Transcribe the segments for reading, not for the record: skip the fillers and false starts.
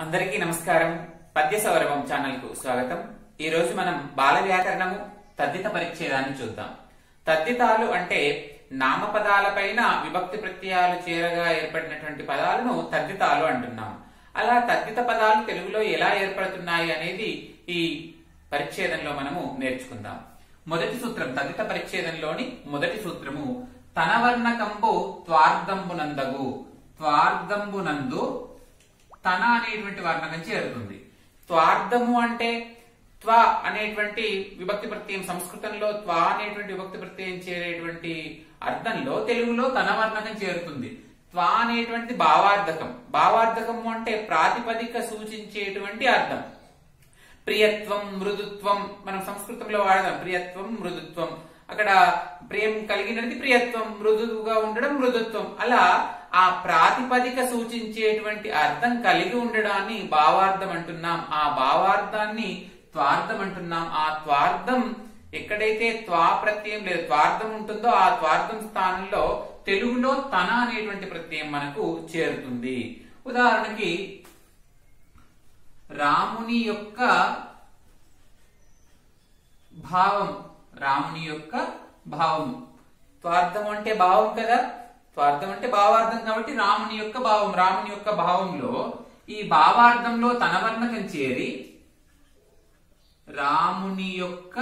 అందరికీ నమస్కారం. పద్య సౌరభం ఛానల్ కు స్వాగతం. ఈ రోజు మనం బాల వ్యాకరణము తద్దిత పరిచ్ఛేదాన్ని చూద్దాం. తద్దితాలు అంటే నామపదాలపైన విభక్తి ప్రత్యయాలు చేరగా ఏర్పడినటువంటి పదాలను తద్దితాలు అంటున్నాం. అలా తద్దిత పదాలు తెలుగులో ఎలా ఏర్పడుతున్నాయి అనేది ఈ పరిచ్ఛేదంలో మనము నేర్చుకుందాం. మొదటి సూత్రం, తద్దిత పరిచ్ఛేదంలోని మొదటి సూత్రము, తనవర్ణకంబు త్వార్ధంబునందగు. త్వార్ధంబునందు తన అనేటువంటి వర్ణకం చేరుతుంది. త్వార్ధము అంటే త్వ అనేటువంటి విభక్తి ప్రత్యయం, సంస్కృతంలో త్వ అనేటువంటి విభక్తి ప్రత్యయం చేరేటువంటి అర్థంలో తెలుగులో తన వర్ణకం చేరుతుంది. త్వ అనేటువంటి భావార్థకం. భావార్థకము అంటే ప్రాతిపదిక సూచించేటువంటి అర్థం. ప్రియత్వం, మృదుత్వం మనం సంస్కృతంలో వాడదాం. ప్రియత్వం, మృదుత్వం, అక్కడ ప్రియం కలిగినది ప్రియత్వం, మృదువుగా ఉండడం మృదుత్వం. అలా ఆ ప్రాతిపదిక సూచించేటువంటి అర్థం కలిగి ఉండడాన్ని భావార్థం అంటున్నాం. ఆ భావార్థాన్ని త్వార్థం అంటున్నాం. ఆ త్వార్థం ఎక్కడైతే త్వా ప్రత్యయం లేదా త్వార్థం ఉంటుందో ఆ త్వార్థం స్థానంలో తెలుగులో తన అనేటువంటి ప్రత్యయం మనకు చేరుతుంది. ఉదాహరణకి రాముని యొక్క భావం, రాముని యొక్క భావం, త్వార్థం అంటే భావం కదా, త్వార్థం అంటే భావార్థం కాబట్టి రాముని యొక్క భావం. రాముని యొక్క భావంలో ఈ భావార్థంలో తన వర్ణకం చేరి రాముని యొక్క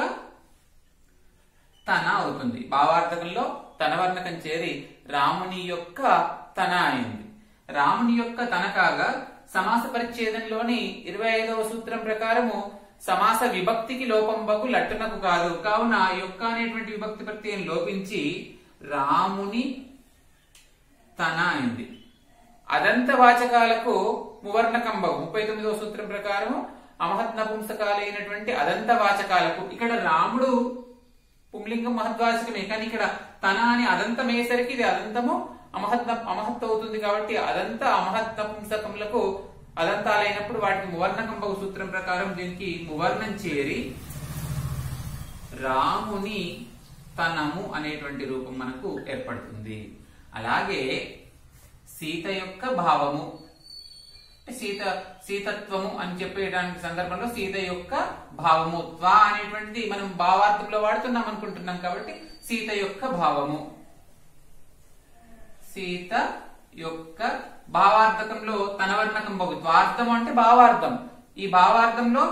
తన అవుతుంది. భావార్థకంలో తన వర్ణకం చేరి రాముని యొక్క తన అయింది. రాముని యొక్క తన కాగా సమాస పరిచ్ఛేదంలోని 25వ సూత్రం ప్రకారము సమాస విభక్తికి లోపం బగు లట్టునకు కాదు. కావున యొక్క అనేటువంటి విభక్తి ప్రత్యయం లోపించి రాముని తన అయింది. అదంత వాచకాలకు మువర్ణకం బగు. 39వ సూత్రం ప్రకారం అమహత్ నపుంసకాలైనటువంటి అదంత వాచకాలకు, ఇక్కడ రాముడు పుంలింగం మహద్వాచకమే, కానీ ఇక్కడ తన అని అదంతం అయ్యేసరికి ఇది అదంతము అమహత్ అవుతుంది. కాబట్టి అదంత అమహత్ నపుంసకములకు అదంతాలైనప్పుడు వాటికి మువర్ణకం బగు సూత్రం ప్రకారం దీనికి మువర్ణం చేరి రాముని తనము అనేటువంటి రూపం మనకు ఏర్పడుతుంది. అలాగే సీత యొక్క భావము, సీతత్వము అని చెప్పేయడానికి సందర్భంలో సీత యొక్క భావము, త్వ అనేటువంటిది మనం భావార్థంలో వాడుతున్నాం అనుకుంటున్నాం కాబట్టి సీత యొక్క భావము. సీత యొక్క భావార్థకంలో తన వర్ణకం బగు. త్వార్థం అంటే భావార్థం. ఈ భావార్థంలో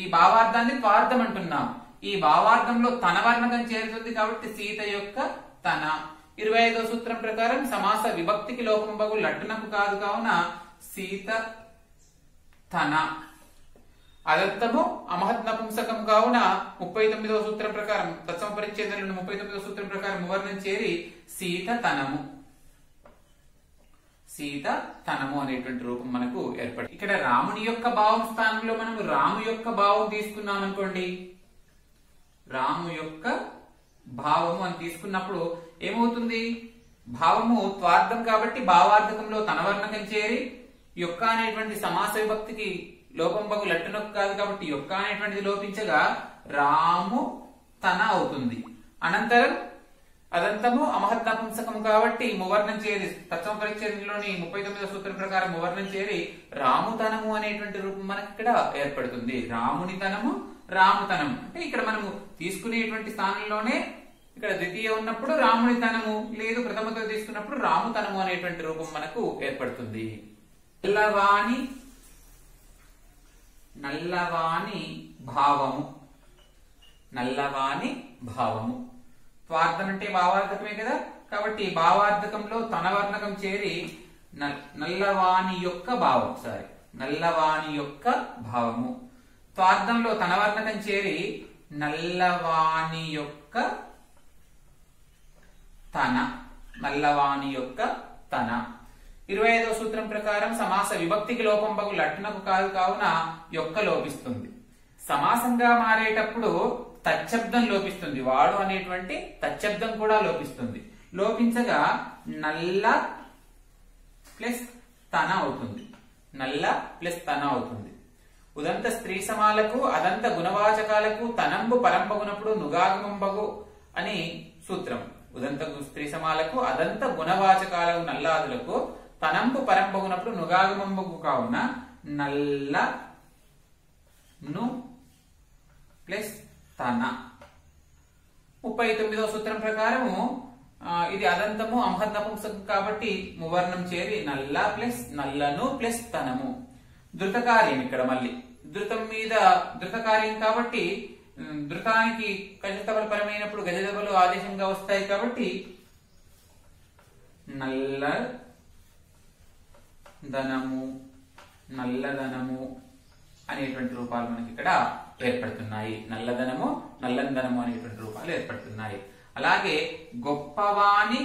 ఈ భావార్థాన్ని త్వార్థం అంటున్నాం. ఈ భావార్థంలో తన వర్ణకం చేరుతుంది కాబట్టి సీత యొక్క తన. 25వ సూత్రం ప్రకారం సమాస విభక్తికి లోపం బగు లట్టునకు కాదు. కావున సీత తన. అదంతము అమహత్ నపుంసకం కావున 39వ సూత్రం ప్రకారం తత్సమ పరిచ్ఛేదంలో 39వ సూత్రం ప్రకారం మువర్ణం చేరి సీత తనము, సీత తనము అనేటువంటి రూపం మనకు ఏర్పడి. ఇక్కడ రాముని యొక్క భావం స్థానంలో మనము రాము యొక్క భావం తీసుకున్నాం అనుకోండి. రాము యొక్క భావము అని తీసుకున్నప్పుడు ఏమవుతుంది? భావము త్వార్థం కాబట్టి భావార్థకంలో తన వర్ణకం చేరి యొక్క అనేటువంటి సమాస విభక్తికి లోపం బగు లట్టునకు కాదు కాబట్టి యొక్క అనేటువంటిది లోపించగా రాము తన అవుతుంది. అనంతరం అదంతము అమహత్ నపుంసకము కాబట్టి మువర్ణం చేరి తత్సమ పరిచ్ఛేదంలోని 39వ సూత్రం ప్రకారం మువర్ణం చేరి రాముతనము అనేటువంటి రూపం మనకి ఇక్కడ ఏర్పడుతుంది. రాముని తనము, రాముతనము అంటే ఇక్కడ మనము తీసుకునేటువంటి స్థానంలోనే ఇక్కడ ద్వితీయ ఉన్నప్పుడు రాముని తనము, లేదు ప్రథమతో తీసుకున్నప్పుడు రాముతనము అనేటువంటి రూపం మనకు ఏర్పడుతుంది. నల్లవాని భావము, నల్లవాని భావము. త్వార్థం అంటే భావార్థకమే కదా, కాబట్టి భావార్థకంలో తన వర్ణకం చేరి నల్లవాని యొక్క భావం, నల్లవాని యొక్క భావము. త్వార్థంలో తన వర్ణకం చేరి నల్లవాని యొక్క తన, నల్లవాని యొక్క తన. 25వ సూత్రం ప్రకారం సమాస విభక్తికి లోపం బగు లట్టునకు కాదు. కావున యొక్క లోపిస్తుంది. సమాసంగా మారేటప్పుడు తచ్చబ్దం లోపిస్తుంది. వాడు అనేటువంటి తచ్చబ్దం కూడా లోపిస్తుంది. లోపించగా నల్ల ప్లస్ తన అవుతుంది. నల్ల ప్లస్ తన అవుతుంది. ఉదంత స్త్రీ సమాలకు అదంత గుణవాచకాలకు తనంబు పరంపగునప్పుడు నుగాగమంబగు అని సూత్రం. ఉదంత స్త్రీ సమాలకు అదంత గుణవాచకాలకు నల్లాదులకు తనంబు పరంబగునప్పుడు నుగాగమంబగు కావున నల్ల ను ప్లస్ తన. 39వ సూత్రం ప్రకారము ఇది అదంతము అమహద్ నపుంసకం కాబట్టి మువర్ణం చేరి నల్ల ప్లస్ నల్లను ప్లస్ తనము. ధృతకార్యం ఇక్కడ మళ్ళీ ధృతం మీద ధృతకార్యం కాబట్టి ధృతానికి గజతబలు పరమైనప్పుడు గజదబలు ఆదేశంగా వస్తాయి కాబట్టి నల్లదనము నల్లదనము అనేటువంటి రూపాలు మనకి ఇక్కడ ఏర్పడుతున్నాయి. నల్లదనము నల్లందనము అనేటువంటి రూపాలు ఏర్పడుతున్నాయి. అలాగే గొప్పవాని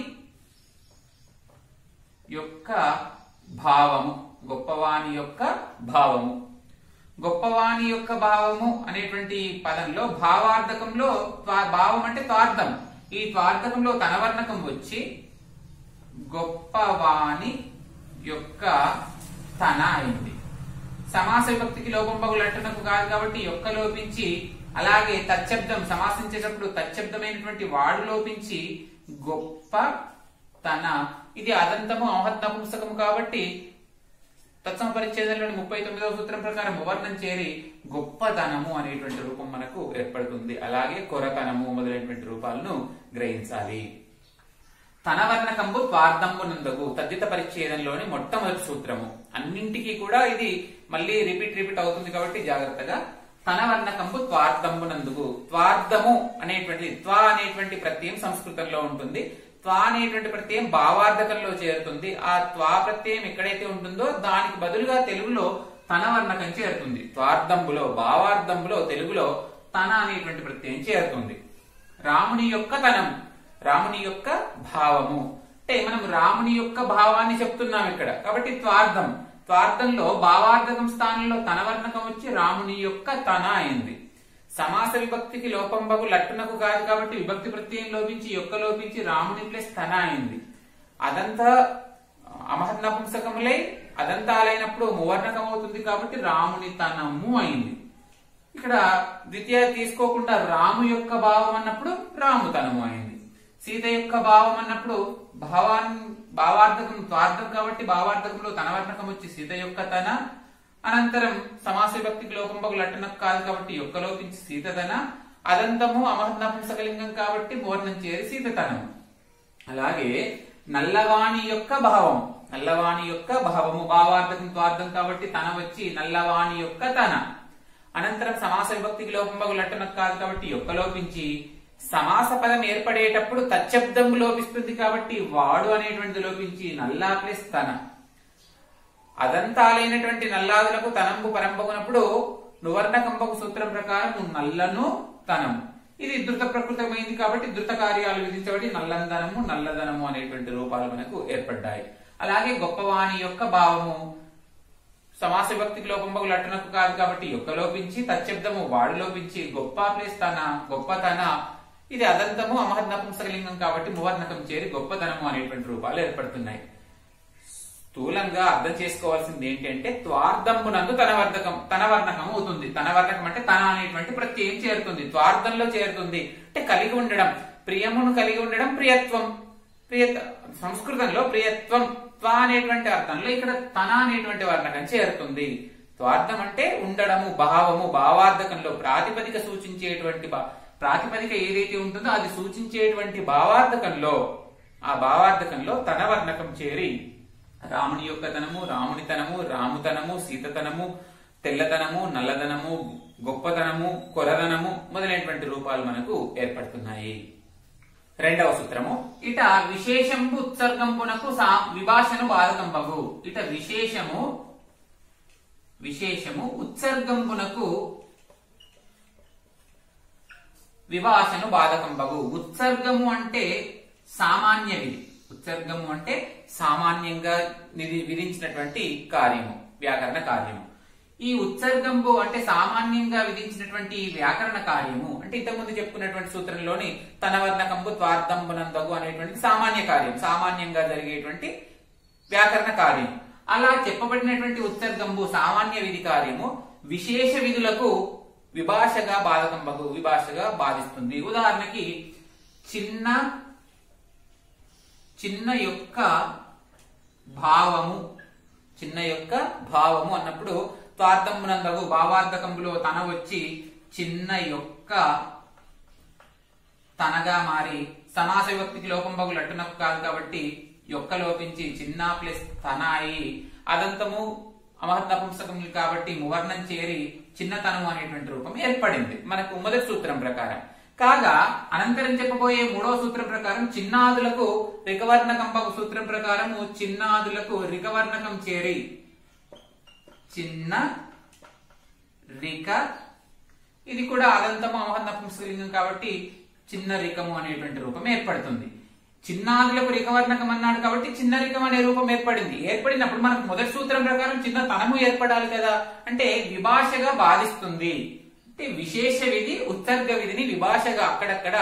యొక్క భావము, గొప్పవాని యొక్క భావము, గొప్పవాని యొక్క భావము అనేటువంటి పదంలో భావార్థకంలో భావం అంటే త్వార్థం, ఈ త్వార్థకంలో తనవర్ణకం వచ్చి గొప్పవాని యొక్క తన అయింది. సమాస విభక్తికి లోపంబగు లట్టునకు కాదు కాబట్టి యొక్క లోపించి, అలాగే తచ్చబ్దం సమాసించేటప్పుడు తచ్చబ్దమైనటువంటి వాడు లోపించి గొప్ప తన. ఇది అదంతము అమహద్ నపుంసకము కాబట్టి తత్సమ పరిచ్ఛేదంలోని 39వ సూత్రం ప్రకారం మువర్ణం చేరి గొప్పతనము అనేటువంటి రూపం మనకు ఏర్పడుతుంది. అలాగే కొరతనము మొదలైనటువంటి రూపాలను గ్రహించాలి. తనవర్ణకంబు త్వార్థంబు నందగు తద్దిత పరిచ్ఛేదంలోని మొట్టమొదటి సూత్రము. అన్నింటికి కూడా ఇది మళ్ళీ రిపీట్ అవుతుంది కాబట్టి జాగ్రత్తగా. తనవర్ణకంబు త్వార్థంబు నందుగు. త్వార్థము అనేటువంటి త్వా అనేటువంటి ప్రత్యయం సంస్కృతంలో ఉంటుంది. త్వా అనేటువంటి ప్రత్యయం భావార్థకంలో చేరుతుంది. ఆ త్వా ప్రత్యయం ఎక్కడైతే ఉంటుందో దానికి బదులుగా తెలుగులో తనవర్ణకం చేరుతుంది. త్వార్థంబులో భావార్థంబులో తెలుగులో తన అనేటువంటి ప్రత్యయం చేరుతుంది. రాముని యొక్క తనము, రాముని యొక్క భావము అంటే మనం రాముని యొక్క భావాన్ని చెప్తున్నాం ఇక్కడ కాబట్టి త్వార్థం. త్వార్థంలో భావార్థకం స్థానంలో తనవర్ణకం వచ్చి రాముని యొక్క తన అయింది. సమాస విభక్తికి లోపంబగు లట్టునకు కాదు కాబట్టి విభక్తి ప్రత్యయం లోపించి యొక్క లోపించి రాముని ప్లస్ తన అయింది. అదంతా అమహద్ నపుంసకములై అదంతాలైనప్పుడు మువర్ణకం అవుతుంది కాబట్టి రాముని తనము అయింది. ఇక్కడ ద్వితీయ తీసుకోకుండా రాము యొక్క భావం అన్నప్పుడు రాముతనము అయింది. సీత యొక్క భావం అన్నప్పుడు భావార్థకం త్వార్థం కాబట్టి భావార్థకంలో తనవర్ణకం వచ్చి సీత యొక్క తన. అనంతరం సమాస విభక్తికి లోపంబగు లట్టనకు కాదు కాబట్టి యొక్క లోపించి సీతతన. అదంతము అమహద్ నపుంసకలింగం కాబట్టి మువర్ణం చేరి సీతతనము. అలాగే నల్లవాణి యొక్క భావం, నల్లవాణి యొక్క భావము భావార్థకం త్వార్థం కాబట్టి తన వచ్చి నల్లవాణి యొక్క తన. అనంతరం సమాస విభక్తికి లోపంబగు లట్టనకు కాదు కాబట్టి యొక్క లోపించి సమాస పదం ఏర్పడేటప్పుడు తచ్చబ్దం లోపిస్తుంది కాబట్టి వాడు అనేటువంటి లోపించి నల్లా ప్లస్ తన. అదంతాలైనటువంటి నల్లాదులకు తనంబు పరంబగునప్పుడు నువర్ణకంబకు సూత్రం ప్రకారం నల్లను తనము. ఇది ధృత ప్రకృతమైంది కాబట్టి ధృత కార్యాలు విధించబడి నల్లందనము నల్లదనము అనేటువంటి రూపాలు మనకు ఏర్పడ్డాయి. అలాగే గొప్పవాణి యొక్క భావము సమాస విభక్తికి లోపంబగు లట్టనకు కాదు కాబట్టి యొక్క లోపించి తచ్చబ్దము వాడు లోపించి గొప్ప ప్లస్ తన గొప్పతన. ఇది అదంతము అమహద్ నపుంసకలింగం కాబట్టి మువర్ణకం చేరి గొప్పతనము అనేటువంటి రూపాలు ఏర్పడుతున్నాయి. స్థూలంగా అర్థం చేసుకోవాల్సింది ఏంటంటే త్వార్థంబునందు తనవర్ణకం అవుతుంది. తనవర్ణకం అంటే తన అనేటువంటి ప్రత్యయం చేరుతుంది, త్వార్థంలో చేరుతుంది అంటే కలిగి ఉండడం, ప్రియమును కలిగి ఉండడం ప్రియత్వం. సంస్కృతంలో ప్రియత్వం త్వా అనేటువంటి అర్థంలో ఇక్కడ తన అనేటువంటి వర్ణకం చేరుతుంది. త్వార్థం అంటే ఉండడము, భావము, భావార్థకంలో ప్రాతిపదిక సూచించేటువంటి ప్రాతిపదిక ఏదైతే ఉంటుందో అది సూచించేటువంటి భావార్థకంలో ఆ భావార్థకంలో తనవర్ణకం చేరి రాముని యొక్క తనము, రాముని తనము, రాముతనము, సీతతనము, తెల్లతనము, నల్లదనము, గొప్పతనము, కొరదనము మొదలైనటువంటి రూపాలు మనకు ఏర్పడుతున్నాయి. రెండవ సూత్రము ఇట విశేషంబు ఉత్సర్గంబునకు విభాషను బాధకంబగు. ఇట విశేషము ఉత్సర్గంబునకు విభాషను బాధకంబగు. ఉత్సర్గము అంటే సామాన్య విధి, ఉత్సర్గము అంటే సామాన్యంగా విధించినటువంటి కార్యము, వ్యాకరణ కార్యము. ఈ ఉత్సర్గంబు అంటే సామాన్యంగా విధించినటువంటి వ్యాకరణ కార్యము అంటే ఇంతకుముందు చెప్పుకున్నటువంటి సూత్రంలోని తనవర్ణకంబు త్వార్థంబునందగు అనేటువంటి సామాన్య కార్యం, సామాన్యంగా జరిగేటువంటి వ్యాకరణ కార్యం. అలా చెప్పబడినటువంటి ఉత్సర్గంబు సామాన్య విధి కార్యము విశేష విధులకు విభాషగా బాధకంబగు, విభాషగా బాధిస్తుంది. ఉదాహరణకి చిన్న యొక్క భావము, చిన్న యొక్క భావము అన్నప్పుడు త్వార్థమునందగు భావార్థకంలో తన వచ్చి చిన్న యొక్క తనగా మారి సమాస విభక్తికి లోపం బగు లట్టునకు కాదు కాబట్టి యొక్క లోపించి చిన్న ప్లస్ తన అయి అదంతము అమహత్ నపుంసకములు కాబట్టి మువర్ణం చేరి చిన్నతనము అనేటువంటి రూపం ఏర్పడింది మనకు మొదటి సూత్రం ప్రకారం. కాగా అనంతరం చెప్పబోయే మూడవ సూత్రం ప్రకారం చిన్నాదులకు రికవర్ణకంబగు సూత్రం ప్రకారము చిన్నాదులకు రికవర్ణకం చేరి చిన్న రిక, ఇది కూడా అదంతము అమహత్ నపుంసకలింగం కాబట్టి చిన్న రికము అనేటువంటి రూపం ఏర్పడుతుంది. చిన్నాదులకు రికవర్ణకం అన్నాడు కాబట్టి చిన్న రికం అనే రూపం ఏర్పడింది. ఏర్పడినప్పుడు మనకు మొదటి సూత్రం ప్రకారం చిన్న తనము ఏర్పడాలి కదా, అంటే విభాషగా బాధిస్తుంది. అంటే విశేష విధి ఉత్సర్గ విధిని విభాషగా అక్కడక్కడ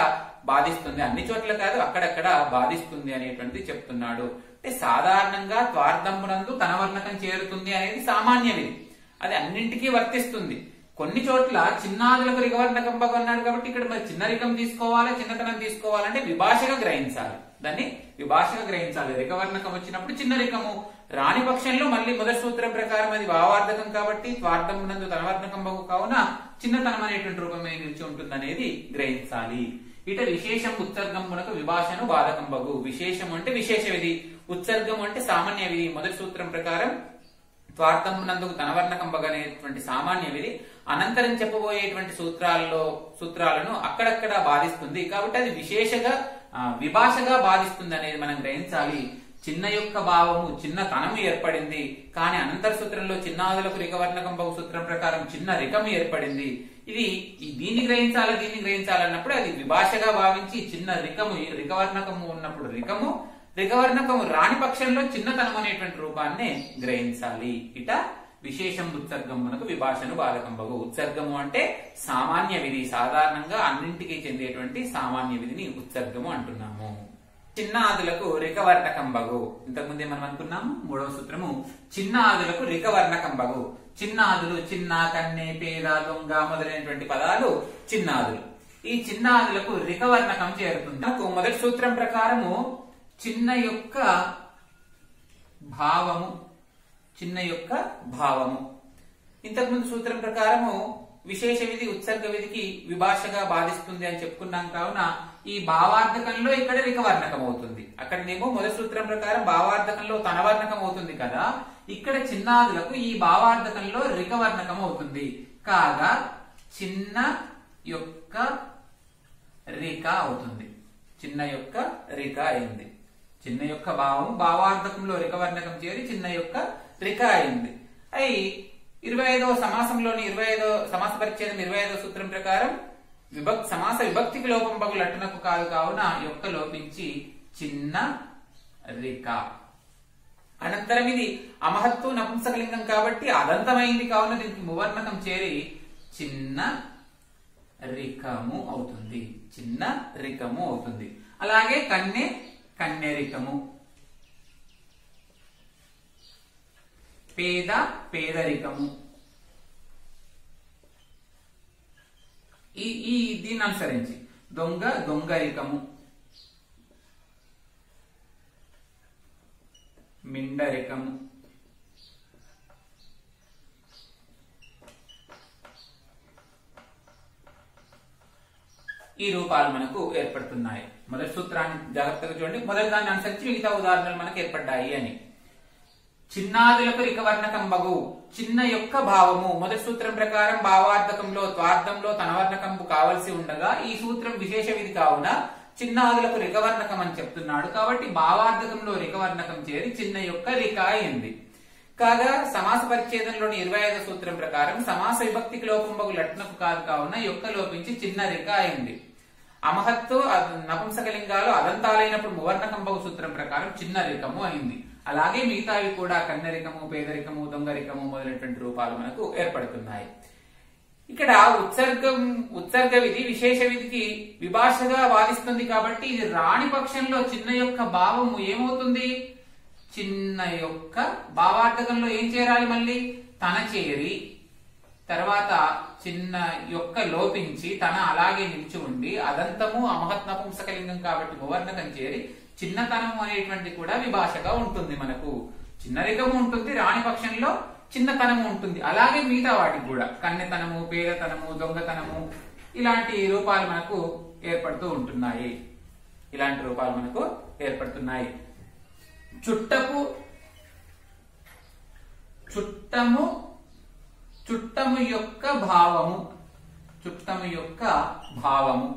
బాధిస్తుంది, అన్ని చోట్ల కాదు అక్కడక్కడ బాధిస్తుంది అనేటువంటిది చెప్తున్నాడు. అంటే సాధారణంగా త్వార్థమునందు తనవర్ణకం చేరుతుంది అనేది సామాన్య విధి, అది అన్నింటికీ వర్తిస్తుంది. కొన్ని చోట్ల చిన్నాదులకు రికవర్ణకం అన్నాడు కాబట్టి ఇక్కడ మరి చిన్న రికం తీసుకోవాలి, చిన్నతనం తీసుకోవాలంటే విభాషగా గ్రహించాలి, దాన్ని విభాషగా గ్రహించాలి. రికవర్ణకం వచ్చినప్పుడు చిన్న రికము, రాని పక్షంలో మళ్ళీ మొదటి సూత్రం ప్రకారం అది భావార్థకం కాబట్టి త్వార్థమునందు తనవర్ణకం బగు కావున చిన్నతనం అనేటువంటి రూపమే నిలిచి ఉంటుంది అనేది గ్రహించాలి. ఇట విశేషం ఉత్సర్గమునకు విభాషను బాధకం బగు. విశేషం అంటే విశేష విధి, ఉత్సర్గం అంటే సామాన్య విధి. మొదటి సూత్రం ప్రకారం త్వార్థమునందుకు తనవర్ణకం బగు అనేటువంటి సామాన్య విధి అనంతరం చెప్పబోయేటువంటి సూత్రాలను అక్కడక్కడ బాధిస్తుంది కాబట్టి అది విశేషగా విభాషగా బాధిస్తుంది అనేది మనం గ్రహించాలి. చిన్న యొక్క భావము చిన్న తనము ఏర్పడింది, కానీ అనంతర సూత్రంలో చిన్నాదులకు రికవర్ణకం బహు సూత్రం ప్రకారం చిన్న రికము ఏర్పడింది. ఇది దీన్ని గ్రహించాలన్నప్పుడు అది విభాషగా భావించి చిన్న రికవర్ణకము ఉన్నప్పుడు రికవర్ణకము రాని పక్షంలో చిన్నతనం అనేటువంటి రూపాన్ని గ్రహించాలి. ఇట విశేషం ఉత్సర్గమునకు విభాషను బాధకం బగు. ఉత్సర్గము అంటే సామాన్య విధి, సాధారణంగా అన్నింటికి చెందేటువంటి సామాన్య విధిని ఉత్సర్గము అంటున్నాము. చిన్న ఆదులకు రికవర్ణకం బగు. ఇంతకుముందే మనం అనుకున్నాము మూడవ సూత్రము చిన్న ఆదులకు రికవర్ణకం బగు. చిన్న ఆదులు చిన్న, కన్నె, పేద, దొంగ మొదలైనటువంటి పదాలు చిన్నాదులు. ఈ చిన్నాదులకు రికవర్ణకం చేరుతుంది. నాకు మొదటి సూత్రం ప్రకారము చిన్న యొక్క భావము, ఇంతకుముందు సూత్రం ప్రకారము విశేష విధి ఉత్సర్గ విధికి విభాషగా బాధిస్తుంది అని చెప్పుకున్నాం కావున ఈ భావార్థకంలో ఇక్కడ రికవర్ణకం అవుతుంది. అక్కడనేమో మొదటి సూత్రం ప్రకారం భావార్థకంలో తనవర్ణకం అవుతుంది కదా, ఇక్కడ చిన్నాదులకు ఈ భావార్థకంలో రికవర్ణకం అవుతుంది. కాగా చిన్న యొక్క రిక అవుతుంది. చిన్న యొక్క రిక అయింది. చిన్న యొక్క భావం భావార్థకంలో రికవర్ణకం చేరి చిన్న యొక్క రిక అయింది. అయి 25వ సమాసంలోని 25వ సమాస పరిచ్ఛేదం 25వ సూత్రం ప్రకారం సమాస విభక్తికి లోపం బగు లట్టునకు కాదు కావున యొక్క లోపించి చిన్న రిక. అనంతరం ఇది అమహత్తు నపుంసకలింగం కాబట్టి అదంతమైంది కావున దీనికి మువర్ణకం చేరి చిన్న రికము అవుతుంది. చిన్న రికము అవుతుంది. అలాగే కన్నెరికము, పేదరికము, దీన్ని అనుసరించి దొంగరికము, మిండరికము, ఈ రూపాలు మనకు ఏర్పడుతున్నాయి. మొదటి సూత్రాన్ని జాగ్రత్తగా చూడండి. మొదటి దాన్ని అనుసరించి మిగతా ఉదాహరణలు మనకు ఏర్పడ్డాయి అని. చిన్నాదులకు రికవర్ణకం బగు. చిన్న యొక్క భావము మొదటి సూత్రం ప్రకారం భావార్థకంలో త్వార్థంలో తనవర్ణకంబు కావలసి ఉండగా ఈ సూత్రం విశేష విధి కావున చిన్నాదులకు రికవర్ణకం అని చెప్తున్నాడు. కాబట్టి భావార్థకంలో రికవర్ణకం చేరి చిన్న యొక్క రిక అయింది. కాగా సమాస పరిచ్ఛేదంలోని 25వ సూత్రం ప్రకారం సమాస విభక్తికి లోపం బగు లట్నకు కాదు కావున యొక్క లోపించి చిన్న రిక అయింది. అమహత్తు నపుంసకలింగాలు అదంతాలైనప్పుడు మువర్ణకం బగు సూత్రం ప్రకారం చిన్న రికము అయింది. అలాగే మిగతావి కూడా కన్నరికము, పేదరికము, దొంగరికము మొదలైనటువంటి రూపాలు మనకు ఏర్పడుతున్నాయి. ఇక్కడ ఉత్సర్గ విధి విశేష విధికి విభాషగా వాదిస్తుంది కాబట్టి ఇది రాణి పక్షంలో చిన్న యొక్క భావము ఏమవుతుంది? చిన్న యొక్క భావార్థకంలో ఏం చేరాలి? మళ్ళీ తన చేరి తర్వాత చిన్న యొక్క లోపించి తన అలాగే నిలిచి ఉండి అదంతము అమహత్ నపుంసకలింగం కాబట్టి మువర్ణకం చేరి చిన్నతనము అనేటువంటి కూడా విభాషగా ఉంటుంది. మనకు చిన్న రికము ఉంటుంది, రాణి పక్షంలో చిన్నతనము ఉంటుంది. అలాగే మిగతా వాటికి కూడా కన్నెతనము, పేదతనము, దొంగతనము ఇలాంటి రూపాలు మనకు ఏర్పడుతూ ఉంటున్నాయి. ఇలాంటి రూపాలు మనకు ఏర్పడుతున్నాయి. చుట్టము యొక్క భావము, చుట్టము యొక్క భావము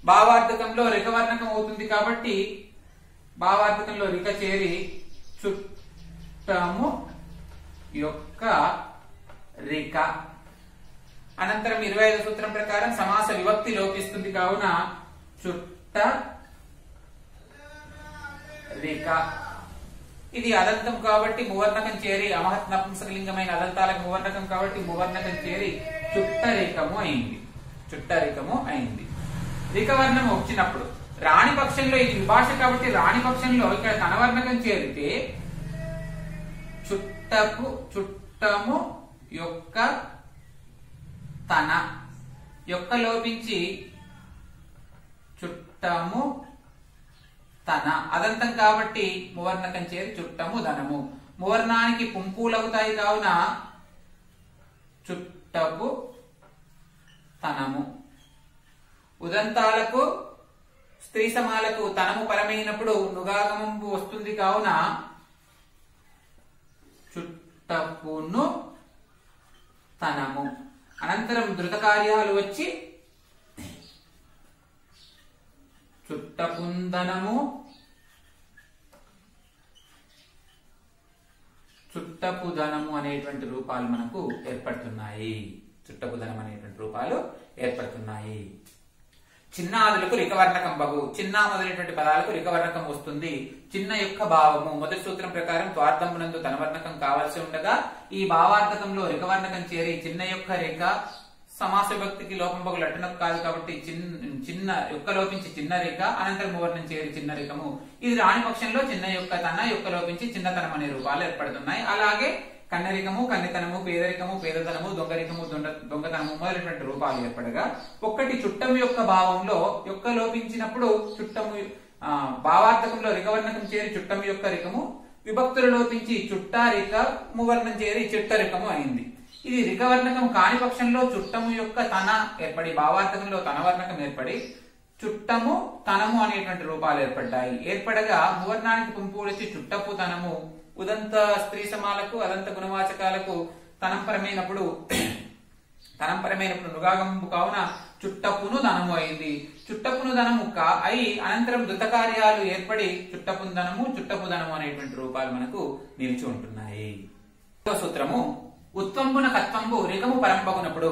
భావార్థకంలో రికవర్ణకం అవుతుంది కాబట్టి భావార్థకంలో రిక చేరి చుట్టము యొక్క రిక. అనంతరం 25వ సూత్రం ప్రకారం సమాస విభక్తి లోపిస్తుంది కావున చుట్ట రిక. ఇది అదంతం కాబట్టి మువర్ణకం చేరి అమహత్ నపుంసకలింగమైన అదంతాలకు మువర్ణకం కాబట్టి మువర్ణకం చేరి చుట్టరికము అయింది. చుట్టరికము అయింది. రికవర్ణం వచ్చినప్పుడు రాణి పక్షంలో ఇది విభాష కాబట్టి రాణి పక్షంలో ఇక్కడ తనవర్ణకం చేరితే చుట్టము యొక్క తన యొక్క లోపించి చుట్టము తన. అదంతం కాబట్టి మువర్ణకం చేరి చుట్టము ధనము. మువర్ణానికి పుంపులవుతాయి కావున చుట్టపు తనము. ఉదంతాలకు స్త్రీ సమాలకు తనము పరమైనప్పుడు నుగాగమంబు వస్తుంది కావున చుట్టపును తనము. అనంతరం ధృత కార్యాలు వచ్చి చుట్టపుందనము, చుట్టపుదనము అనేటువంటి రూపాలు మనకు ఏర్పడుతున్నాయి. చుట్టపుదనం అనేటువంటి రూపాలు ఏర్పడుతున్నాయి. చిన్నాదులకు రికవర్ణకం బగు. చిన్న మొదలైనటువంటి పదాలకు రికవర్ణకం వస్తుంది. చిన్న యొక్క భావము మొదటి సూత్రం ప్రకారం త్వార్థమునందు తనవర్ణకం కావలసి ఉండగా ఈ భావార్థకంలో రికవర్ణకం చేరి చిన్న యొక్క రేఖ సమాస విభక్తికి లోపం బగు లట్టనకు కాదు కాబట్టి చిన్న యొక్క లోపించి చిన్న రేఖ అనంతరం మువర్ణం చేరి చిన్న రేఖము. ఇది రాణి పక్షంలో చిన్న యొక్క తన యొక్క లోపించి చిన్నతనం అనే రూపాలు ఏర్పడుతున్నాయి. అలాగే కన్నరికము, కన్నితనము, పేదరికము, పేదతనము, దొంగరికము, దొంగతనము మొదలైనటువంటి రూపాలు ఏర్పడగా ఒక్కటి చుట్టము యొక్క భావంలో యొక్క లోపించినప్పుడు చుట్టము భావార్థకంలో రికవర్ణకం చేరి చుట్టము యొక్క రికము, విభక్తులు లోపించి చుట్టారిక మువర్ణం చేరి చిట్టరికము అయింది. ఇది రికవర్ణకం కాని పక్షంలో చుట్టము యొక్క తన ఏర్పడి భావార్థకంలో తనవర్ణకం ఏర్పడి చుట్టము తనము అనేటువంటి రూపాలు ఏర్పడ్డాయి. ఏర్పడగా మువర్ణానికి పుంపు వచ్చి చుట్టపు తనము. ఉదంత స్త్రీ సమాలకు అదంత గుణవాచకాలకు తనంపరమైనప్పుడు నుగాగంపు కావున చుట్టపును ధనము అయింది. చుట్టపును ధనము అయి అనంతరం ధృత కార్యాలు ఏర్పడి చుట్టపు ధనము, చుట్టపు ధనము అనేటువంటి రూపాలు మనకు నిలిచి ఉంటున్నాయి. సూత్రము ఉత్వంబున కత్వంబు రికము పరంబగునప్పుడు.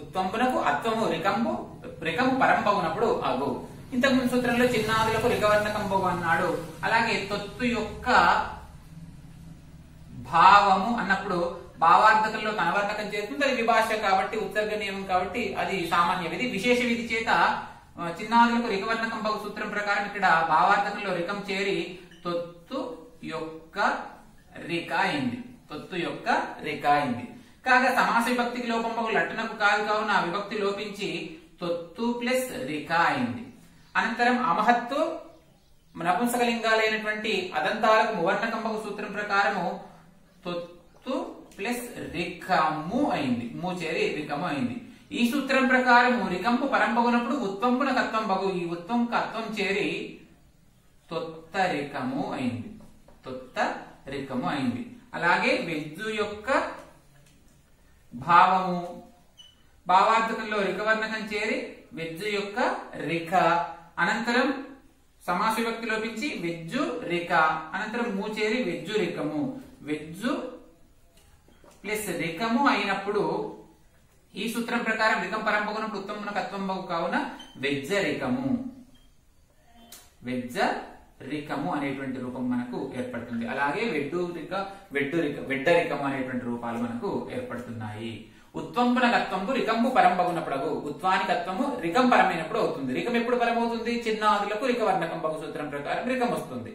ఉత్వంబునకు అత్వము రికము పరంబగునప్పుడు అగు. ఇంతకుముందు సూత్రంలో చిన్నాదులకు రికవర్ణకం బగు అన్నాడు. అలాగే తొత్తు యొక్క భావము అన్నప్పుడు భావార్థకంలో తనవర్ణకం చేస్తుంది. అది విభాష కాబట్టి ఉత్సర్గ నియమం కాబట్టి అది సామాన్య విధి. విశేష విధి చేత చిన్నాదులకు రికవర్ణకం బగు సూత్రం ప్రకారం ఇక్కడ భావార్థకంలో రికం చేరి తొత్తు యొక్క రిక అయింది. తొత్తు యొక్క రిక అయింది. కాగా సమాస విభక్తికి లోపం బగు లట్టనకు కాదు కావున విభక్తి లోపించి తొత్తు ప్లస్ రిక అయింది. అనంతరం అమహత్తు నపుంసకలింగాలైనటువంటి అదంతాలకు మువర్ణకంబకు సూత్రం ప్రకారము తొత్తు ప్లస్ రికము అయింది. ము చేరి రికము అయింది. ఈ సూత్రం ప్రకారము రికంపు పరంబగునప్పుడు ఉత్వంపున కత్వం బగు. ఈ ఉత్వం కత్వం చేరి తొత్త రికము అయింది. తొత్త రికము అయింది. అలాగే వెజ్జు యొక్క భావము భావార్థకంలో రికవర్ణకం చేరి వెజ్జు యొక్క రిక. అనంతరం సమాస విభక్తి లోపించి వెజ్జు రిక. అనంతరం ము చేరి వెజ్జు రికము. వెజ్జు ప్లస్ రికము అయినప్పుడు ఈ సూత్రం ప్రకారం రికం పరంపగునప్పుడు ఉత్తమున కత్వం బగు కావున వెజ్జ రికము. వెజ్జ రికము అనేటువంటి రూపం మనకు ఏర్పడుతుంది. అలాగే వెడ్డ రికము అనేటువంటి రూపాలు మనకు ఏర్పడుతున్నాయి. ఉత్వంపున కత్వంపు రికంపు పరంబగునప్పుడు ఉత్వాని కత్వము రికం పరమైనప్పుడు అవుతుంది. రికం ఎప్పుడు పరమవుతుంది? చిన్నాదులకు రికవర్ణకం బగు సూత్రం ప్రకారం రికం వస్తుంది.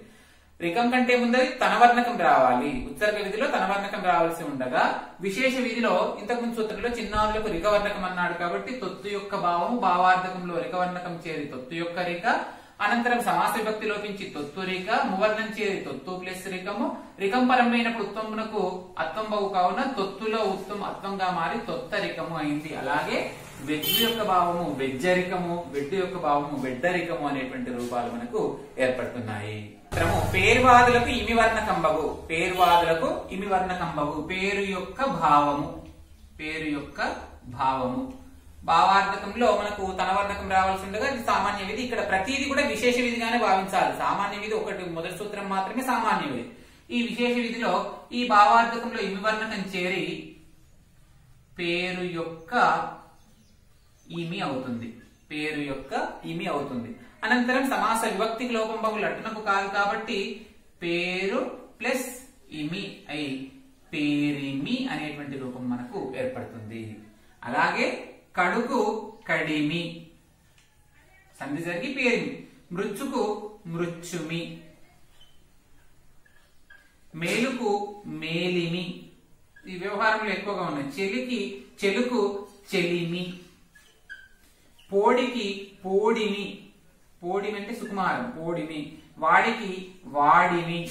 రికం కంటే ముందరి తనవర్ణకం రావాలి. ఉత్సర్గ విధిలో తనవర్ణకం రావాల్సి ఉండగా విశేష విధిలో ఇంతకుముందు సూత్రంలో చిన్నాదులకు రికవర్ణకం అన్నాడు కాబట్టి తొత్తు యొక్క భావము భావార్థకంలో రికవర్ణకం చేరి తొత్తు యొక్క రిక. అనంతరం సమాస విభక్తి లోపించి తొత్తురిక, మువర్ణం చేరి తొత్తు ప్లస్ రికము, రికం పరమైనప్పుడు ఉత్తమునకు అత్వంబవు కావున తొత్తులో ఉత్తం అత్వంగా మారి తొత్తరికము అయింది. అలాగే వెజ్జు యొక్క భావము వెజ్జరికము, వెడ్డు యొక్క భావము వెడ్డరికము అనేటువంటి రూపాలు మనకు ఏర్పడుతున్నాయి. పేర్వాదులకు ఇమివర్ణ కంబవు, పేర్వాదులకు ఇమివర్ణ కంబవు, పేరు యొక్క భావము, పేరు యొక్క భావము. భావార్థకంలో మనకు తనవర్ణకం రావాల్సి ఉండగా ఇది సామాన్య విధి. ఇక్కడ ప్రతిదీ కూడా విశేష విధిగానే భావించాలి. సామాన్య విధి ఒకటి, మొదటి సూత్రం మాత్రమే సామాన్య విధి. ఈ విశేష విధిలో ఈ భావార్థకంలో ఇమివర్ణకం చేరి పేరు యొక్క ఇమి అవుతుంది, పేరు యొక్క ఇమి అవుతుంది. అనంతరం సమాస విభక్తికి లోపంబగులు అటునకు కాదు కాబట్టి పేరు ప్లస్ ఇమి అయి పేరిమి అనేటువంటి రూపం మనకు ఏర్పడుతుంది. అలాగే కడుకు కడిమి, సంధి జరిగి పేరిమి, మృచ్చుకు మృచ్చుమి, మేలుకు మేలిమి. ఈ వ్యవహారంలో ఎక్కువగా ఉన్నాయి. చెలికి చెలుకు చెలిమి, పోడికి పోడిమి, పోడిమి అంటే సుకుమారం పోడిమి, వాడికి వాడిమి,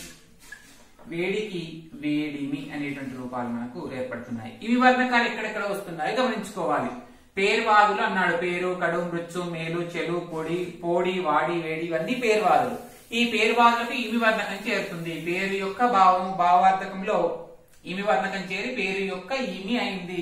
వేడికి వేడిమి అనేటువంటి రూపాలు మనకు ఏర్పడుతున్నాయి. ఇవి వర్ణకాలు ఎక్కడెక్కడ వస్తున్నాయి గమనించుకోవాలి. పేర్వాదులు అన్నాడు. పేరు, కడు, మృత్యు, మేలు, చెలు, పొడి, పోడి, వాడి, వేడి ఇవన్నీ పేర్వాదులు. ఈ పేర్వాదులకు ఇమి వర్ణకం చేరుతుంది. పేరు యొక్క భావము భావార్థకంలో ఇమి వర్ణకం చేరి పేరు యొక్క ఇమి అయింది.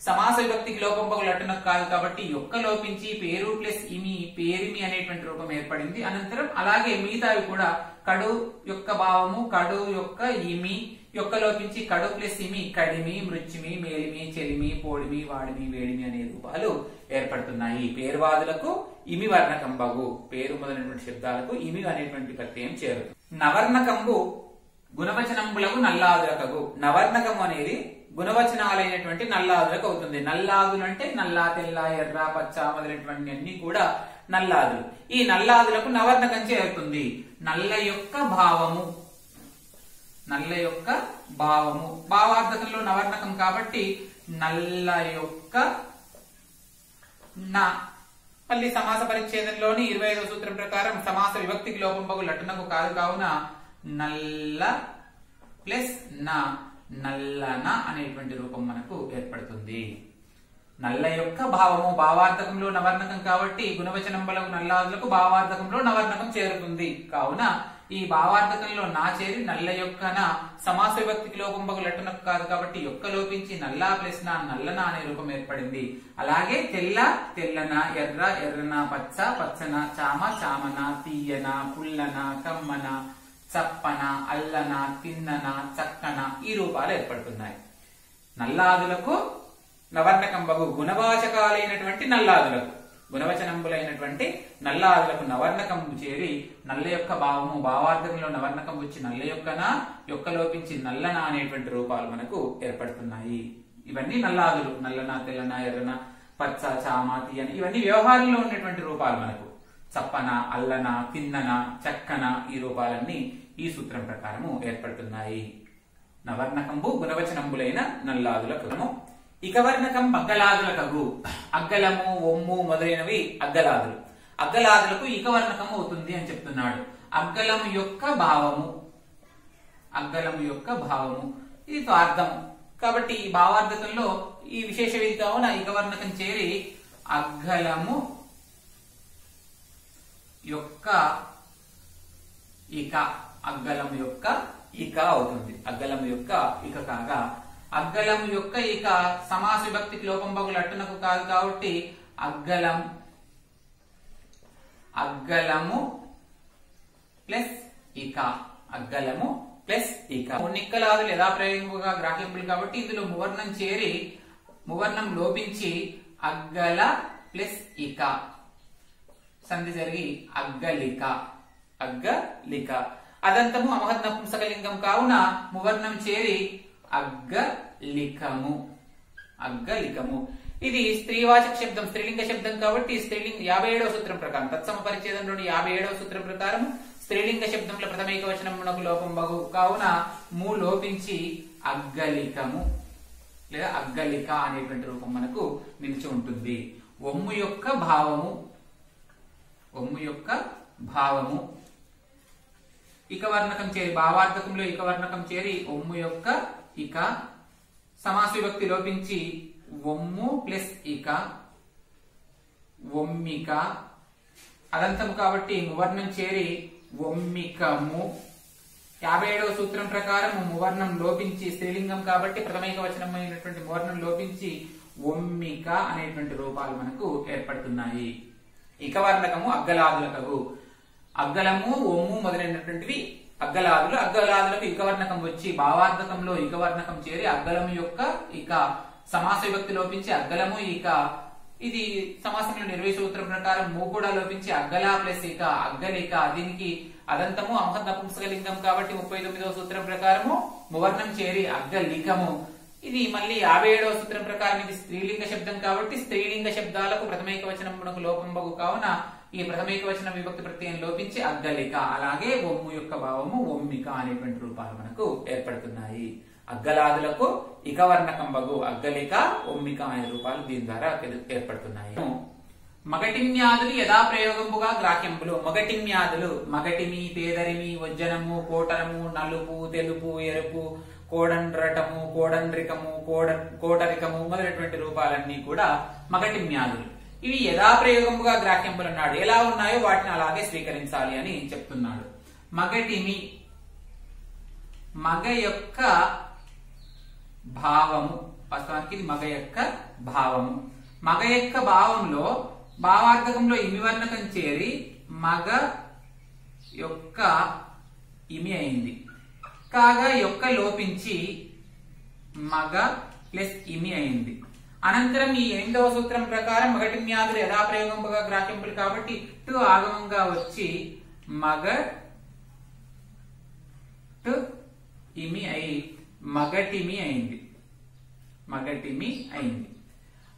సమాస విభక్తికి లోపంబగులు అటునకు కాదు కాబట్టి యొక్క లోపించి పేరు ప్లస్ ఇమి పేరిమి అనేటువంటి రూపం ఏర్పడింది. అనంతరం అలాగే మిగతావి కూడా కడు యొక్క భావము కడు యొక్క ఇమి, యొక్క లోపించి కడు ప్లస్ ఇమి కడిమి, మృత్యుమి, మేలిమి, చెలిమి, పోడిమి, వాడిమి, వేడిమి అనే రూపాలు ఏర్పడుతున్నాయి. పేర్వాదులకు ఇమి వర్ణకంబగు, పేరు మొదలైనటువంటి శబ్దాలకు ఇమి అనేటువంటి ప్రత్యయం చేరు. నవర్ణకంబు గుణవచనంబులకు నల్లాదులకగు. నవర్ణకము అనేది గుణవచనాలైనటువంటి నల్లాదులకు అవుతుంది. నల్లాదులు అంటే నల్ల, తెల్ల, ఎర్ర, పచ్చ మొదలైనటువంటి అన్ని కూడా నల్లాదులు. ఈ నల్లాదులకు నవర్ణకం చేరుతుంది. నల్ల యొక్క భావము, నల్ల యొక్క భావము భావార్థకంలో నవర్ణకం కాబట్టి నల్ల యొక్క నా. మళ్ళీ సమాస పరిచ్ఛేదంలోని 25వ సూత్రం ప్రకారం సమాస విభక్తికి లోపంబగు లటునకు కాదు కావున నల్ల ప్లస్ నా, నల్లన అనేటువంటి రూపం మనకు ఏర్పడుతుంది. నల్ల యొక్క భావము భావార్థకంలో నవర్ణకం కాబట్టి గుణవచనంబలకు నల్లాదులకు భావార్థకంలో నవర్ణకం చేరుతుంది. కావున ఈ భావార్థకంలో నా చేరి నల్ల యొక్క నా, సమాస విభక్తికి లోపంబగు లటునకు కాదు కాబట్టి యొక్క లోపించి నల్లా ప్లస్ నా, నల్లన అనే రూపం ఏర్పడింది. అలాగే తెల్ల తెల్లన, ఎర్ర ఎర్రన, పచ్చ పచ్చన, చామ చామన, తీయన, పుల్లన, కమ్మన, చప్పన, అల్లన, తిన్నన, చక్కన ఈ రూపాలు ఏర్పడుతున్నాయి. నల్లాదులకు నవర్ణకంబగు గుణవాచకాలైనటువంటి నల్లాదులకు, గుణవచనంబులైనటువంటి నల్లాదులకు నవర్ణకంబు చేరి నల్ల యొక్క భావము భావార్థకంలో నవర్ణకం వచ్చి నల్ల యొక్కన, యొక్క లోపించి నల్లన అనేటువంటి రూపాలు మనకు ఏర్పడుతున్నాయి. ఇవన్నీ నల్లాదులు. నల్లన, తెల్లన, ఎర్రన, పచ్చ, చామ, తీయన ఇవన్నీ వ్యవహారంలో ఉన్నటువంటి రూపాలు మనకు. చప్పన, అల్లన, తిన్నన, చక్కన ఈ రూపాలన్నీ ఈ సూత్రం ప్రకారము ఏర్పడుతున్నాయి. నవర్ణకంబు గుణవచనంబులైన నల్లాదులకు. ఇకవర్ణకం అగ్గలాదులకగు. అగ్గలము, ఒమ్ము మొదలైనవి అగ్గలాదులు. అగ్గలాదులకు ఇకవర్ణకము అవుతుంది అని చెప్తున్నాడు. అగ్గలము యొక్క భావము, అగ్గలము యొక్క భావము ఇది అర్థము కాబట్టి ఈ భావార్థకంలో ఈ విశేష విధి కావున ఇకవర్ణకం చేరి అగ్గలము యొక్క ఇక, అగ్గలము యొక్క ఇక అవుతుంది. అగ్గలము యొక్క ఇక కాగా అగ్గలము యొక్క ఇక సమాస విభక్తికి లోపంబగులు అట్టునకు కాదు కాబట్టి అగ్గలం, అగ్గలము ప్లస్ ఇక, అగ్గలము ప్లస్ ఇక. నిక్కలాదులు యథాప్రయోగముగా గ్రాహ్యములు కాబట్టి ఇందులో మువర్ణం చేరి మువర్ణం లోపించి అగ్గల ప్లస్ ఇక సంధి జరిగి అగ్గలిక, అగ్గలిక. అదంతము అమహద్ నపుంసకలింగం కావున మువర్ణం చేరి అగ్గలికము, అగ్గలికము. ఇది స్త్రీవాచక శబ్దం, స్త్రీలింగ శబ్దం కాబట్టి స్త్రీలింగ 57వ సూత్రం ప్రకారం తత్సమ పరిచ్ఛేదంలోని 57వ సూత్రం ప్రకారం స్త్రీలింగ శబ్దంలో ప్రథమైక వచనమునకు లోపం బగు కావున ము లోపించి అగ్గలికము లేదా అగ్గలిక అనేటువంటి రూపం మనకు నిలిచి ఉంటుంది. ఒమ్ము యొక్క భావము, ఒమ్ము యొక్క భావము. ఇక వర్ణకం చేరి భావార్థకంలో ఇక వర్ణకం చేరి ఒమ్ము యొక్క ఇక, సమాస విభక్తి లోపించి ఒమ్ము ప్లస్ ఇక ఒమ్మిక, అదంతము కాబట్టి మువర్ణం చేరి ఒమ్మికము. 57వ సూత్రం ప్రకారం మువర్ణం లోపించి స్త్రీలింగం కాబట్టి ప్రథమైక వచనమైనటువంటి మువర్ణం లోపించి ఒమ్మిక అనేటువంటి రూపాలు మనకు ఏర్పడుతున్నాయి. ఇక వర్ణకము అగ్గలాదులకు, అగ్గలము ఒమ్ము మొదలైనటువంటివి అగ్గలాదులు. అగ్గలాదులకు ఇక వర్ణకం వచ్చి భావార్థకంలో ఇక వర్ణకం చేరి అగ్గలము యొక్క ఇక, సమాస విభక్తి లోపించి అగ్గలము ఇక, ఇది సమాసంలో నిర్వహి సూత్రం ప్రకారం ము కూడా లోపించి అగ్గల ప్లస్ ఇక అగ్గలిక, దీనికి అదంతము అమహ నపుంసకలింగం కాబట్టి 39వ సూత్రం ప్రకారము మువర్ణం చేరి అగ్గలికము. ఇది మళ్ళీ 57వ సూత్రం ప్రకారం ఇది స్త్రీలింగ శబ్దం కాబట్టి స్త్రీలింగ శబ్దాలకు ప్రథమైక వచనమునకు లోపంబగు కావున ఈ ప్రథమైక వచన విభక్తి ప్రత్యయం లోపించి అగ్గలిక. అలాగే ఒమ్ము యొక్క భావము ఒమ్మిక అనేటువంటి రూపాలు మనకు ఏర్పడుతున్నాయి. అగ్గలాదులకు ఇక వర్ణకంబగు అగ్గలిక ఒమ్మిక అనే రూపాలు దీని ద్వారా ఏర్పడుతున్నాయి. మగటిమ్యాదులు యథాప్రయోగంబుగా గ్రాహ్యంబులు. మగటిమ్యాదులు మగటిమి, పేదరిమి, వజ్జనము, కోటరము, నలుపు, తెలుపు, ఎరుపు, కోడండ్రటము, కోడండ్రికము, కోటరికము మొదలైనటువంటి రూపాలన్నీ కూడా మగటిమ్యాదులు. ఇవి యథాప్రయోగంబుగా గ్రాహ్యంబులు అన్నాడు. ఎలా ఉన్నాయో వాటిని అలాగే స్వీకరించాలి అని చెప్తున్నాడు. మగటిమి మగ యొక్క భావము, వాస్తవానికి ఇది మగ యొక్క భావము. మగ యొక్క భావంలో భావార్థకంలో ఇమి వర్ణకం చేరి మగ యొక్క ఇమి అయింది. కాగా యొక్క లోపించి మగ ప్లస్ ఇమి అయింది. అనంతరం ఈ 8వ సూత్రం ప్రకారం మగటిమ్యాదులు యథాప్రయోగంగా గ్రాహ్యంపులు కాబట్టి టు ఆగమంగా వచ్చి మగ టు ఇమి అయి మగటిమి అయింది. మగటిమి అయింది.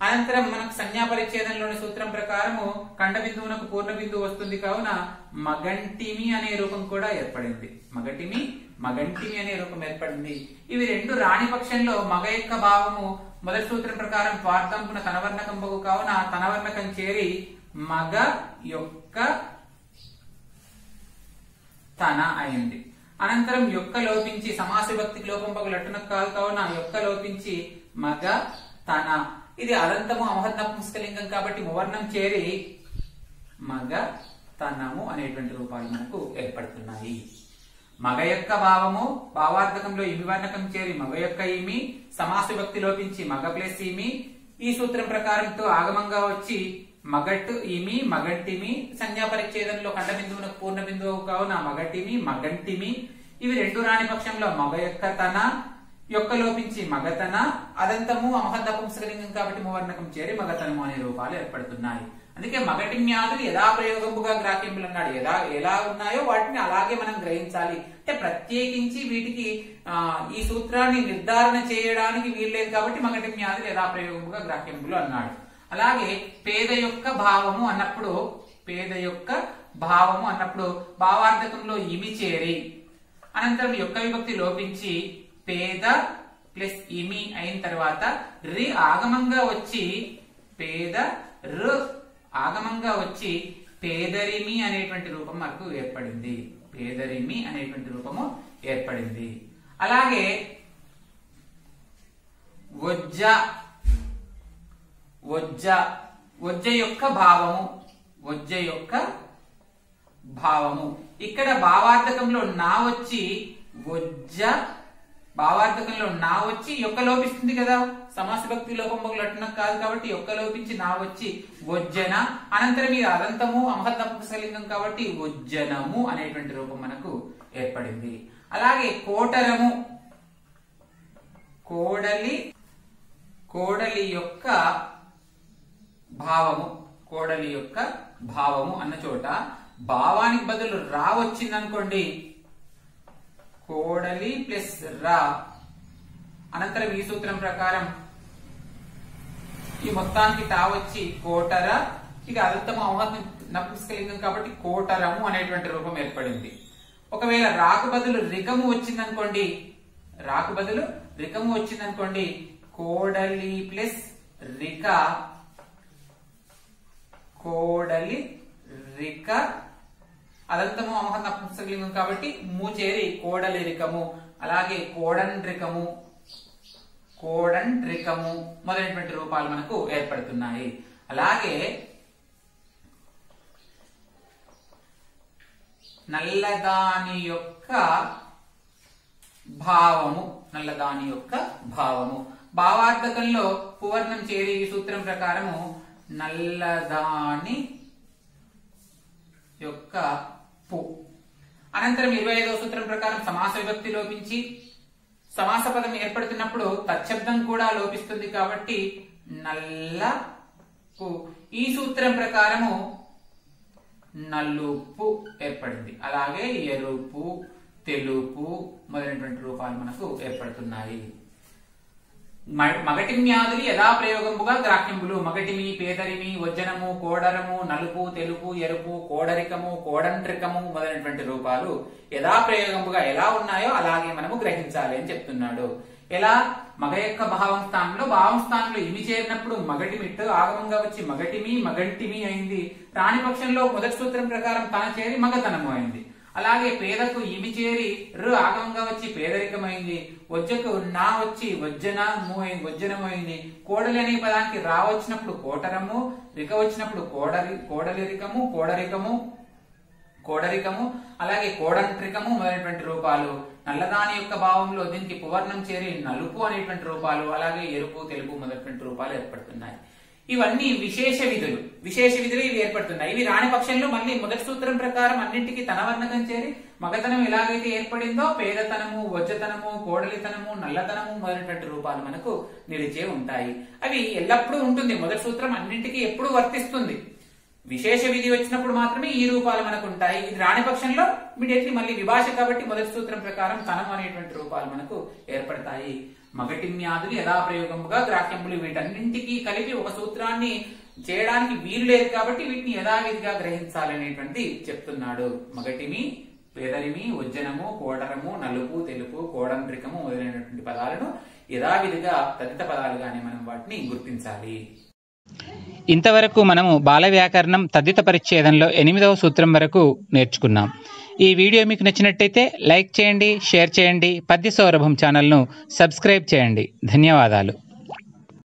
అనంతరం మనకు సంజ్ఞా పరిచ్ఛేదంలోని సూత్రం ప్రకారము కండ బిందువునకు పూర్ణ బిందువు వస్తుంది కావున మగంటిమి అనే రూపం కూడా ఏర్పడింది. మగటిమి మగంటిమి అనే రూపం ఏర్పడింది. ఇవి రెండు రాణి పక్షంలో మగ యొక్క భావము మొదటి సూత్రం ప్రకారం స్వార్థంపున తనవర్ణకంబగు కావున తనవర్ణకం చేరి మగ యొక్క తన అయింది. అనంతరం యొక్క లోపించి సమాస విభక్తికి లోపంబగు లట్టునకు కాదు కావున యొక్క లోపించి మగ తన. ఇది అదంతము అమహర్నపుంసకలింగం కాబట్టి మువర్ణం చేరి మగ తనము అనేటువంటి రూపాలు మనకు ఏర్పడుతున్నాయి. మగ యొక్క భావము భావార్థకంలో ఇమి వర్ణకం చేరి మగ యొక్క ఇమి, సమాస విభక్తి లోపించి మగ ప్లస్ ఇమి. ఈ సూత్రం ప్రకారంతో ఆగమంగా వచ్చి మగట్టు ఇమి మగంటిమి. సంజ్ఞా పరిచ్ఛేదంలో ఖండ బిందువునకు పూర్ణ బిందువు కావున మగటిమి మగంటిమి. ఇవి రెండు రాని పక్షంలో మగ యొక్క తన, యొక్క లోపించి మగతన, అదంతము అమహర్నపుంసకలింగం కాబట్టి మువర్ణకం చేరి మగతనము అనే రూపాలు ఏర్పడుతున్నాయి. అందుకే మగటిమ్యాదులు యథాప్రయోగంబుగా గ్రాహ్యంబులు అన్నాడు. ఎలా ఉన్నాయో వాటిని అలాగే మనం గ్రహించాలి. అంటే ప్రత్యేకించి వీటికి ఈ సూత్రాన్ని నిర్ధారణ చేయడానికి వీల్లేదు కాబట్టి మగటిమ్యాదులు యథాప్రయోగంబుగా గ్రాహ్యంబులు అన్నాడు. అలాగే పేద యొక్క భావము అన్నప్పుడు భావార్థకంలో ఇమి చేరి అనంతరం యొక్క విభక్తి లోపించి పేద ప్లస్ ఇమి అయిన తర్వాత రి ఆగమంగా వచ్చి పేద రు ఆగమంగా వచ్చి పేదరిమి అనేటువంటి రూపం మనకు ఏర్పడింది. పేదరిమి అనేటువంటి రూపము ఏర్పడింది. అలాగే వజ్జ యొక్క భావము ఇక్కడ భావార్థకంలో నా వచ్చి వజ్జ, భావార్థకంలో నా వచ్చి యొక్క లోపిస్తుంది కదా, సమాస భక్తి లోపం లట్టునకు కాదు కాబట్టి యొక్క లోపించి నా వచ్చి వజ్జన. అనంతరం ఇది అదంతము అమహర్నపుంసకలింగం కాబట్టి వజ్జనము అనేటువంటి రూపం మనకు ఏర్పడింది. అలాగే కోటరము కోడలి యొక్క భావము అన్న చోట భావానికి బదులు రా వచ్చింది అనుకోండి, కోడలి ప్లస్ రా. అనంతరం ఈ సూత్రం ప్రకారం ఈ మొత్తానికి టా వచ్చి కోటర, ఇక అదంతము నపుంసకలింగం కాబట్టి కోటరము అనేటువంటి రూపం ఏర్పడింది. ఒకవేళ రాకు బదులు రికము వచ్చిందనుకోండి, కోడలి ప్లస్ రిక, కోడలి రిక అదంతము అమహ నపుంసకలింగం కాబట్టి ము చేరి కోడలిరికము, అలాగే కోడండ్రికము, కోడండ్రికము మొదలైనటువంటి రూపాలు మనకు ఏర్పడుతున్నాయి. అలాగే నల్లదాని యొక్క భావము, నల్లదాని యొక్క భావము భావార్థకంలో పువర్ణం చేరి ఈ సూత్రం ప్రకారము నల్లదాని యొక్క పు. అనంతరం 25వ సూత్రం ప్రకారం సమాస విభక్తి లోపించి సమాస పదం ఏర్పడుతున్నప్పుడు తచ్చబ్దం కూడా లోపిస్తుంది కాబట్టి నల్ల పు. ఈ సూత్రం ప్రకారము నలుపు ఏర్పడింది. అలాగే ఎరుపు, తెలుపు మొదలైనటువంటి రూపాలు మనకు ఏర్పడుతున్నాయి. మగటిమ్యాదులు యథాప్రయోగంబుగా గ్రాహ్యంబులు. మగటిమి, పేదరిమి, వజ్జనము, కోడరము, నలుపు, తెలుపు, ఎరుపు, కోడరికము, కోడంట్రికము మొదలైనటువంటి రూపాలు యథాప్రయోగంబుగా ఎలా ఉన్నాయో అలాగే మనము గ్రహించాలి అని చెప్తున్నాడు. ఎలా? మగ యొక్క భావం స్థానంలో ఇమి చేరినప్పుడు మగటిమిట్టు ఆగమంగా వచ్చి మగటిమి, మగంటిమి అయింది. రాణి పక్షంలో మొదటి సూత్రం ప్రకారం తన చేరి మగతనము అయింది. అలాగే పేదకు ఇమి చేరి రు ఆగమంగా వచ్చి పేదరికమైంది. వజ్జకు నా వచ్చి వజ్జనమైంది. కోడలి అనే పదానికి రా వచ్చినప్పుడు కోటరము, రిక వచ్చినప్పుడు కోడలిరికము, కోడరికము, అలాగే కోడంట్రికము మొదలైనటువంటి రూపాలు. నల్లదాని యొక్క భావంలో దీనికి పువర్ణం చేరి నలుపు అనేటువంటి రూపాలు, అలాగే ఎరుపు, తెలుపు మొదలైనటువంటి రూపాలు ఏర్పడుతున్నాయి. ఇవన్నీ విశేష విధులు ఇవి ఏర్పడుతున్నాయి. ఇవి రాణి పక్షంలో మళ్ళీ మొదటి సూత్రం ప్రకారం అన్నింటికి తన వర్ణకం చేరి మగతనం ఎలాగైతే ఏర్పడిందో పేదతనము, వజ్జతనము, కోడలితనము, నల్లతనము మొదలైనటువంటి రూపాలు మనకు నిలిచే ఉంటాయి. అవి ఎల్లప్పుడూ ఉంటుంది. మొదటి సూత్రం అన్నింటికి ఎప్పుడు వర్తిస్తుంది. విశేష విధి వచ్చినప్పుడు మాత్రమే ఈ రూపాలు మనకు ఉంటాయి. ఇది రాణి పక్షంలో ఇమీడియట్లీ మళ్ళీ విభాష కాబట్టి మొదటి సూత్రం ప్రకారం తనం అనేటువంటి రూపాలు మనకు ఏర్పడతాయి. మగటిమ్యాదులు యథాప్రయోగముగా గ్రాహ్యములు వీటన్నింటికి కలిపి ఒక సూత్రాన్ని చేయడానికి వీలు లేదు కాబట్టి వీటిని యథావిధిగా గ్రహించాలనేటువంటి చెప్తున్నాడు. మగటిమి, పేదరిమి, వజ్జనము, కోడరము, నలుపు, తెలుపు, కోడంట్రికము మొదలైనటువంటి పదాలను యథావిధిగా తదిత పదాలుగానే మనం వాటిని గుర్తించాలి. ఇంతవరకు మనము బాల వ్యాకరణం తద్దిత పరిచ్ఛేదంలో 8వ సూత్రం వరకు నేర్చుకున్నాం. ఈ వీడియో మీకు నచ్చినట్టయితే లైక్ చేయండి, షేర్ చేయండి. పద్య సౌరభం ఛానల్ను సబ్స్క్రైబ్ చేయండి. ధన్యవాదాలు.